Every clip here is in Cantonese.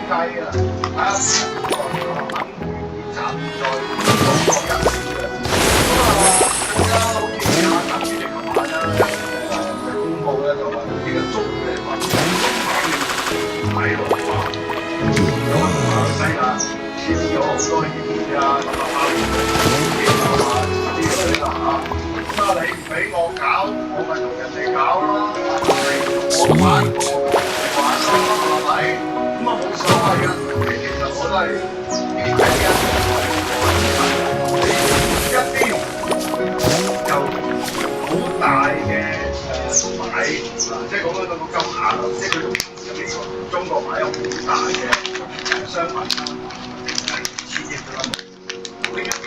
計啊！睇下邊個肯站在中國一線嘅。更加好似習主席琴晚公佈咧，就話呢個中嘅民主喺度話，咁世界設咗好多協議啊，咁啊呢啲啦嚇。咁你唔俾我搞，我咪同人哋搞咯。我玩我玩咯，係咪？咁啊冇所謂㗎。其實我都係呢啲嘅，你一邊有好大嘅買即係講緊個金額，即係佢同美國中國買有好大嘅商品啦，千億㗎啦。另一邊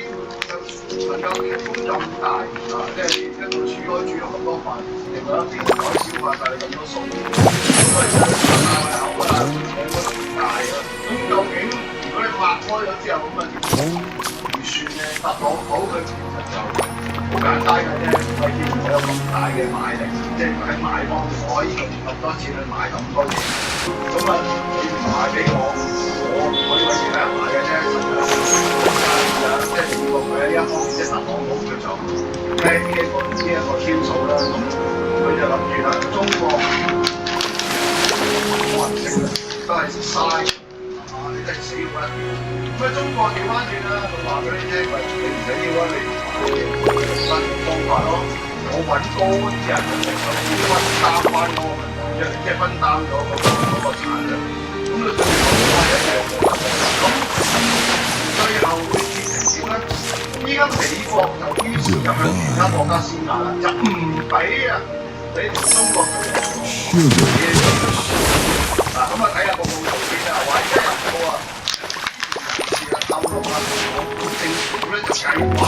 就能夠提供咁大即係一個煮開煮咗咁多飯，另外一邊可以消化晒你咁多餸，咁啊真係口啦，兩個都唔大啊。咁究竟如果你拍開咗之後，咁啊預算咧，特朗普佢其實就好簡單嘅啫，佢見唔到有咁大嘅買力，即係喺買方面我可以用咁多錢去買咁多嘢，咁啊你唔賣俾我以為其他人買嘅啫，即係美國佢喺呢一方面即係特朗普佢就聽呢一個招數啦，咁佢就諗住啦，中國冇人識啦，都係嘥。你真係死我啦！咁啊，中國調翻轉啦，佢話俾你聽，喂，你唔緊要啊，你新方法咯，我揾多啲人嚟分擔翻嗰個問題，即係分擔咗嗰個產量。咁你對我係一樣嘅。咁最後會變成點咧？依家美國就於是就向其他國家施壓啦，就唔俾啊你同中國做嘢。嗱，咁啊睇下個報導先啊，話而家有個啊，透露啊，政府咧就計劃。